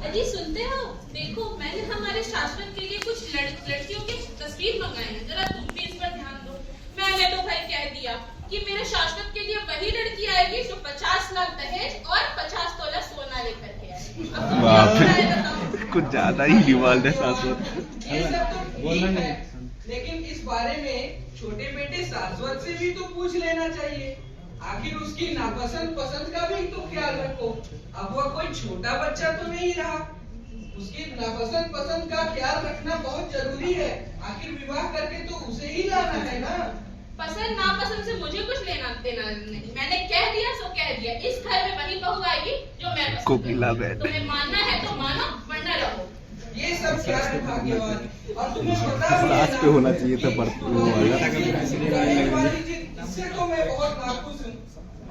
अजी सुनते हो, देखो मैंने हमारे शाश्वत के लिए कुछ लड़कियों की तस्वीर मंगाई है, जरा तुम भी इस पर ध्यान दो। मैंने तो भाई कह दिया कि मेरे शाश्वत के लिए वही लड़की आएगी जो 50 लाख दहेज और 50 तोला सोना लेकर के आएगी। अब तुम कुछ ज्यादा ही डिमांड है शाश्वत। ये सब तो ठीक है, लेकिन इस बारे में छोटे बेटे शाश्वत से भी तो पूछ लेना चाहिए। आखिर उसकी नापसंद पसंद का भी तो ख्याल रखो। अब वह कोई छोटा बच्चा तो नहीं रहा, उसकी नापसंद पसंद का ख्याल रखना बहुत जरूरी है। आखिर विवाह करके तो उसे ही लाना है ना। पसंद नापसंद से मुझे कुछ लेना देना नहीं, मैंने कह दिया सो कह दिया। इस घर में वही बहू आएगी जो मैं पसंद करूं। तुम्हें मानना है तो मानो, वरना रहो। ये सब क्या है भाग्यवान, और तुम्हें पता भी लास्ट पे होना चाहिए था इससे तो मैं बहुत नाखुश हूँ।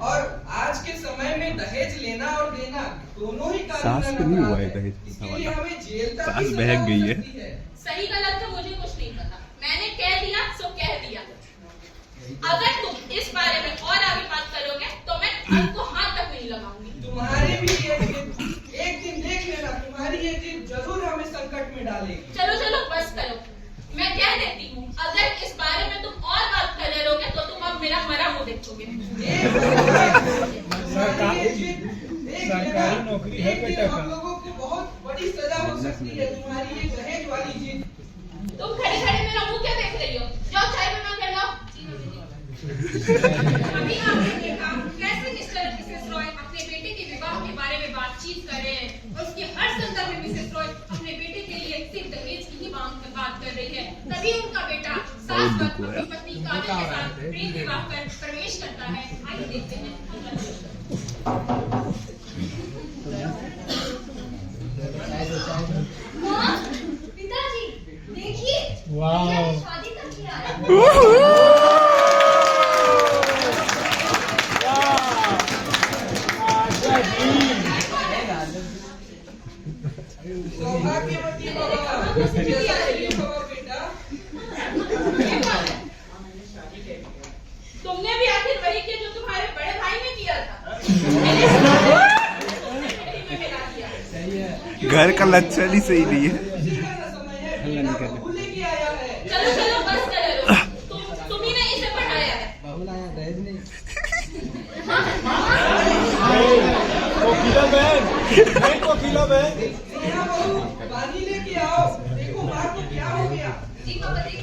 और आज के समय में दहेज लेना और देना दोनों ही सास पे नहीं हुआ है दहेज, इसके लिए हमें जेल तक सास की बहक सजा गई हो है। सकती है। सही गलत तो मुझे कुछ नहीं पता, मैंने कह दिया सो कह दिया। अगर तुम इस बारे में और आगे बात करोगे तो मैं आपको हाथ तक नहीं लगाऊंगी। तुम्हारी भी ये जिद एक दिन देख लेना, तुम्हारी ये जिद जरूर हमें संकट में डालेगी। चलो चलो बस करो, मैं कह देती हूँ अगर इस बारे में तुम और बात कर रहोगे तो तुम अब मेरा मरा मुंह देखोगे। सरकारी नौकरी है बेटा, हम लोगों को बहुत बड़ी सजा हो सकती है तुम्हारी ये दहेज वाली जिद। तुम खड़े खड़े मेरा मुंह क्या देख रही हो? जाओ चाय बना कर लाओ। अभी आपने देखा कैसे मिस्टर और मिसेस रॉय अपने बेटे के विवाह के बारे में बातचीत कर रहे हैं, और उसके हर संदर्भ में मिसेस रॉय अपने बेटे के लिए सिर्फ दहेज की ही बात कर रही है। तभी उनका बेटा शाश्वत अपनी पत्नी काजल के साथ प्रेम विवाह कर प्रवेश करता है। आइए देखते हैं। माँ, पिताजी, देखिए, वाह, शादी करके आया। सौभाग्यवती बेटा। तुमने भी आखिर वही किया जो तुम्हारे बड़े भाई ने किया था। घर का लक्षण ही सही नहीं है। चलो चलो बस करो, तुम्ही ने इसे पढ़ाया है। कोकिला बहन पानी लेके आओ, देखो माँ को क्या हो गया। जी पापा, देखिए।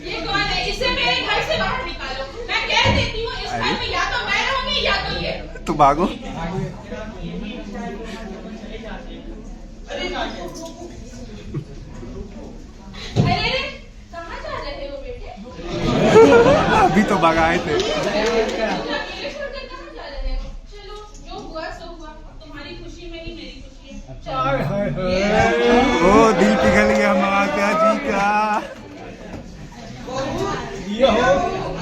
ये कौन है? इसे मेरे घर से बाहर निकालो। मैं कह देती हूँ इस घर में या तो मैं रहूंगी या तो ये। तो भागो। अरे कहाँ जा रहे हो बेटे? अभी तो भगाए थे। अकेले छोड़कर कहाँ जा रहे हो? चलो जो हुआ सो हुआ, तुम्हारी खुशी में ही मेरी खुशी है। चलो। ओ दिल पिघल गया महात्मा जी का।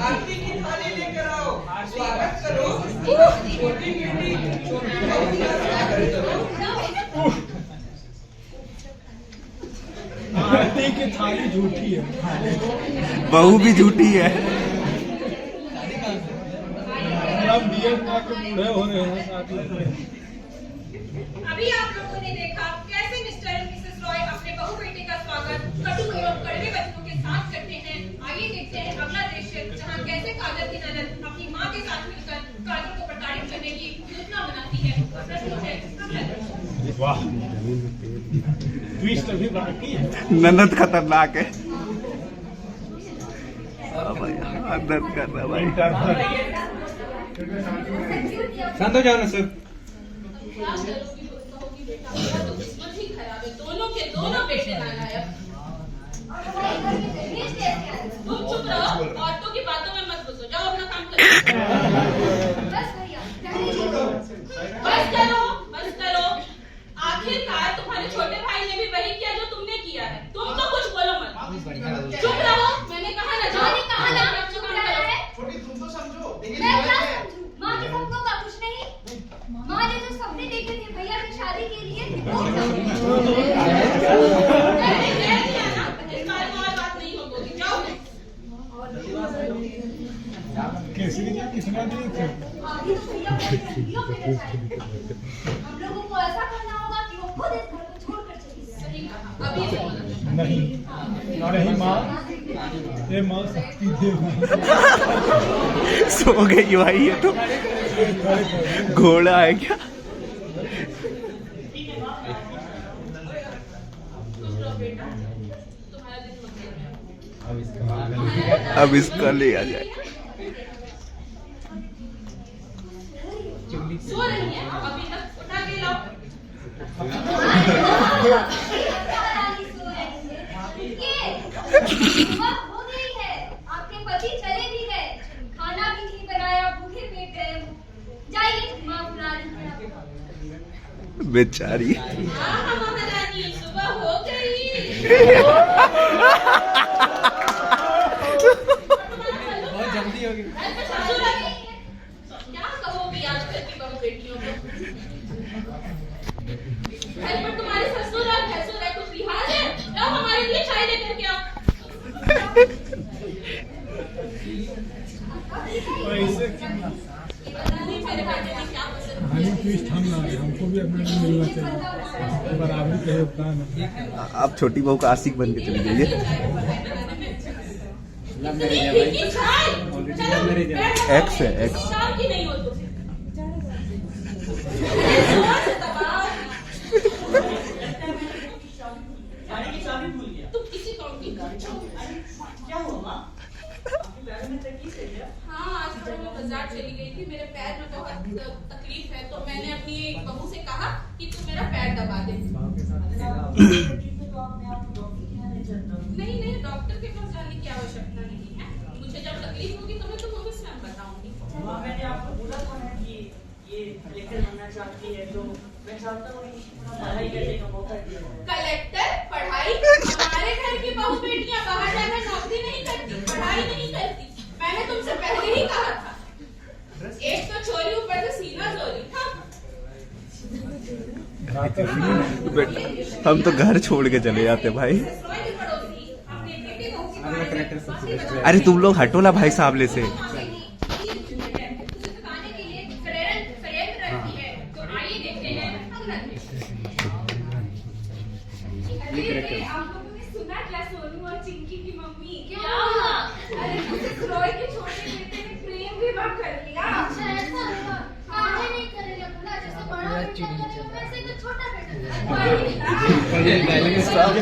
आरती की थाली लेकर आओ, स्वागत करो। छोटी बेटी छोटी बहू का स्वागत करो। आरती की थाली झूठी है, बहू भी झूठी है। हम बीएड ना के बूढ़े हो रहे हैं साथ में। अभी आप लोगों ने देखा कैसे मिस्टर और मिसेस रॉय अपने बहू बेटे का स्वागत कटु एवं कड़वे वचनों के साथ करते हैं। आइए देखते हैं अगला दृश्य, जहाँ कैसे काजल की ननद अपनी माँ के साथ मिलकर काजल को प्रताड़ित करने की योजना बनाती है। प्रस्तुत है अगला दृश्य। वाह, ट्विस्ट अभी बाकी है। ननद खतरनाक है। अंदर कर रहा भाई। शांत हो जाओ ना सब। क्या करोगी कहोगी बेटा, मेरा तो किस्मत ही खराब है। दोनों के दोनों बेटे नालायक। तुम चुप रहो, औरतों की बातों में मत घुसो। जाओ अपना काम करो। बस भैया, पहले जी। बस करो। आखिरकार तुम्हारे छोटे भाई ने भी वही किया जो तुमने किया है। तुम तो कुछ बोलो मत। चुप रहो, मैंने कहा ना जाओ। मैंने कहा ना आप चुप रहा है। छोटी तुम तो समझो। मैं क्या समझूं? माँ के सपनों का कुछ नहीं। माँ ने जो सपने देखे थे भैया की शादी के लिए, वो मैंने कह दिया ना, इस बार और बात नहीं होगी। जाओ। केसरी जी किसने दिए थे? आगे तो भैया वीडियो पे जाएंगे। हम लोगों को ऐसा करना होगा कि वो खुद इस घर को छोड़कर चली जाए। सही कहा, अभी से बोला। नहीं नहीं माँ, ये माँ शक्ति देवी। सो गई भाई ये तो घोड़ा है क्या? खुश रहो बेटा, तुम्हारा दिन मंगल में हो। अब इसको ले आ जाए। सो रही है अभी तक, उठा के लाओ। महारानी सो रही है। सुबह हो गई है, आपके पति चले भी गए, खाना भी नहीं बनाया, भूखे पेट गए हो। जाइए, माँ बुला रही है आपको। बेचारी हाँ महारानी, सुबह हो गई। बहुत जल्दी हो गई। ससुर आ गई है। क्या कहोगी आजकल की बहू बेटियों को? घर पर तुम्हारे ससुर और भैंसुर है, कुछ लिहाज है? लाओ हमारे लिए चाय लेकर के आओ। ऐसे बताइए मेरे बेटे को क्या पसंद है? हानि ट्विस्ट हम ना है, हमको भी अपने लिए मिलना चाहिए, बराबरी का योगदान है। आप छोटी बहू का आशिक बन के चली जाइए। इतनी फीकी चाय। चलो, बैठो। एक्स है, एक्स। शाम की नहीं हो तुम। जोर से दबाओ। तुम किसी काम की कर जाओ। हाँ, आज तो मैं बाजार चली गई थी, मेरे पैर में बहुत तकलीफ है, तो मैंने अपनी एक बहू से कहा कि तू मेरा पैर दबा दे। नहीं नहीं, डॉक्टर के पास जाने की आवश्यकता नहीं है। मुझे जब तकलीफ होगी तो मैं तुम्हें उस समय बताऊंगी। मैंने आपको बोला था ना कि ये कलेक्टर बनना चाहती है, तो मैं चाहता हूँ कि पढ़ाई करने का मौका दिया जाए। कलेक्टर पढ़ाई? हमारे घर की बहू बेटियां बाहर जाकर नौकरी नहीं करती, पढ़ाई नहीं करती। मैंने तुमसे पहले ही कहा था। एक तो चोरी, ऊपर से सीना चोरी। हाँ। बेटा हम तो घर छोड़ के चले जाते भाई। अरे तुम लोग हटो ना भाई साहब से। आप लोगों ने सुना क्या सोनू और चिंकी की मम्मी? क्या? अरे मिसेस रॉय के छोटे बेटे ने प्रेम विवाह कर लिया। अच्छा ऐसा हुआ? मुझे नहीं करेगा बोला, जैसे बड़ा बेटा करे वैसे तो छोटा बेटा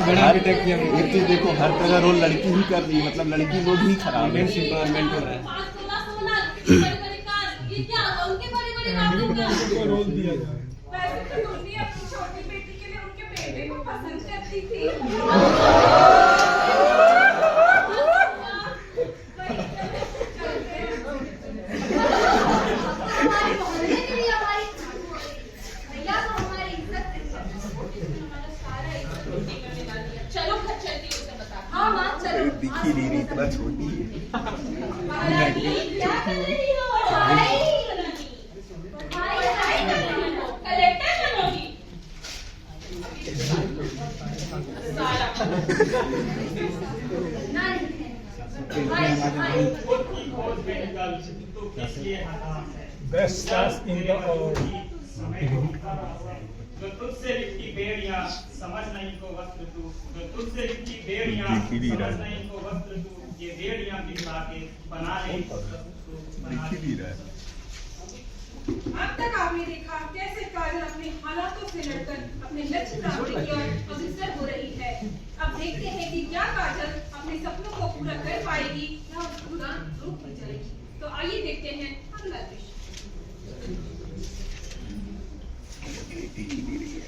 बड़ा बेटा किया ये तो देखो हर तरह रोल लड़की ही कर रही है, मतलब लड़की लोग ही खराब है। एम्पावरमेंट हो रहा है। 5-16 बड़े-बड़े कान, ये क्या होगा? उनके बड़े-बड़े कानों का। को रोल दिया जाए। वैसे तो दुनिया अपनी छोटी बेटी के लिए उनके बेटे को पसंद करती थी। हमारे मोहल्ले में भी हमारी भैया को हमारी इज्जत नहीं करते। हमारा सारा इज्जत रोटी करने वाली है। चलो घर चलती हूँ, उसे बता। हाँ माँ चलो। दिख ही नहीं रही, इतना छोटी है। महारानी, क्या कर रही हो? पढ़ाई कर रही हो। कलेक्टर बनोगी? सारा best stars in the world. जो तुझसे लिपटी बेड़ियां समझ नहीं को वस्त्र तू, जो तुझसे लिपटी बेड़ियां दिख ही नहीं रहा। समझ नहीं को वस्त्र तू, ये बेड़ियां बिछा के बना ले बना दिख ही ले। रहा है। अब तक आपने देखा कैसे काजल अपने हालातों से लड़कर अपने लक्ष्य प्राप्ति की ओर अग्रसर हो रही है। अब देखते हैं कि क्या काजल अपने सपनों को पूरा कर पाएगी या उसको रुक हो जाएगी। तो आइए देखते हैं अगला दृश्य। दिख ही नहीं रही है।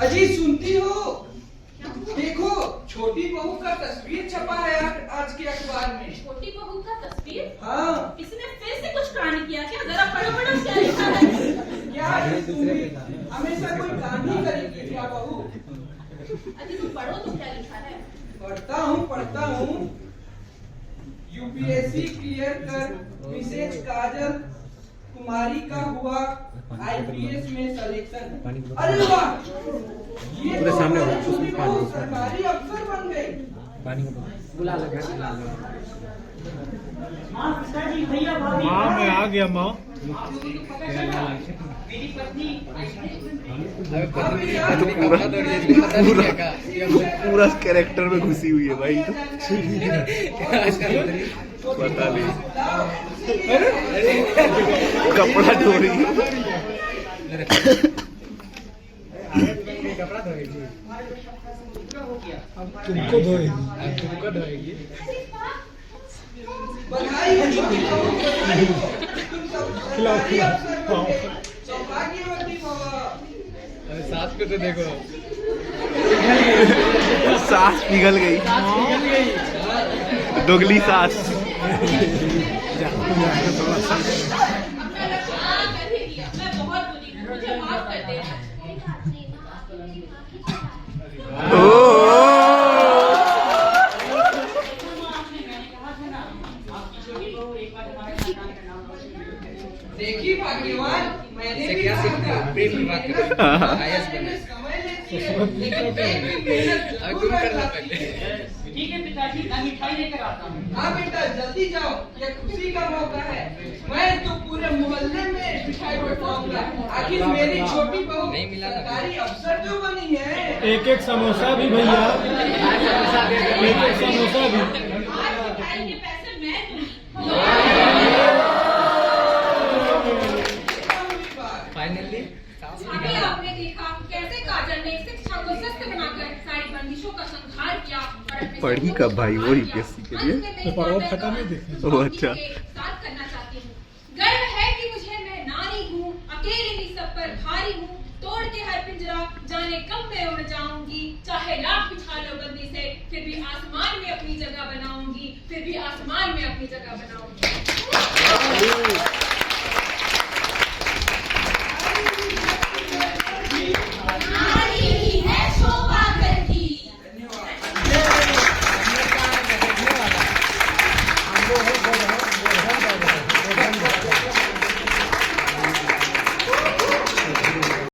अजी सुनती हो? देखो छोटी बहू का तस्वीर छपा है आज के अखबार में। छोटी बहू का तस्वीर? हाँ। इसने फिर से कुछ कांड किया क्या? जरा पढ़ो पढ़ो क्या लिखा है। क्या है तुम्हें हमेशा कोई काम ही करेगी क्या बहू? अजी तुम पढ़ो तो क्या लिखा है। पढ़ता हूँ। यूपीएससी क्लियर कर मिसेज काजल कुमारी का हुआ IPS में सिलेक्शन। अरे वाह, ये तो हमारी छोटी बहू सरकारी अफसर बन गई। माँ पिताजी भैया भाभी माँ मैं आ गया माँ। मेरी पत्नी पूरा कैरेक्टर में घुसी हुई है भाई। पता नहीं कपड़ा धो रही है। तुमको धोएगी। बधाई हो छोटी बहू, बधाई हो। तुम सब सरकारी अफसर बन गए। सौभाग्यवती भव। सास पे तो देखो सांस पिघल गई, दोगली सांस। अपना लक्ष्य कर ही दिया। मैं बहुत बुरी हूँ, मुझे माफ कर देना। कोई बात नहीं माँ, आपकी मेरी माँ की तरह। आपकी छोटी बहू एक बार हमारे खानदान का नाम रोशन करेगी। देखी भाग्यवान, मैंने से भी क्या कहा सीखते था। हो? प्रेम की बात करो। आयस बने। समय लेती है, लेकिन प्रेम की मेहनत अब जरूर तुम करना करवाती पहले। है। ठीक है पिताजी, मैं मिठाई लेकर आता हूँ। हाँ बेटा, जल्दी जाओ, ये खुशी का मौका है। मैं तो पूरे मोहल्ले में मिठाई बंटवाऊंगा। आखिर मेरी छोटी बहू नहीं मिला ना। सरकारी अफसर जो बनी है। एक समोसा भी भैया, एक समोसा भी। आज मिठाई के पैसे मैं दूंगी। फाइनली अभी आपने देखा कैसे काजल ने शिक्षा को सस्त बनाकर सारी बंदिशों का संहार किया और अपने पढ़ी कब भाई वो UPSC के लिए? तो पर्वत खत्म नहीं देखी। ओह, अच्छा। साथ करना चाहती हूँ। गर्व है कि मुझे मैं नारी हूँ, अकेले ही सब पर भारी हूँ। तोड़ के हर पिंजरा जाने कब मैं उड़ जाऊंगी। चाहे लाख बिछा लो बंदी से, फिर भी आसमान में अपनी जगह बनाऊंगी। फिर भी आसमान में अपनी जगह बनाऊंगी।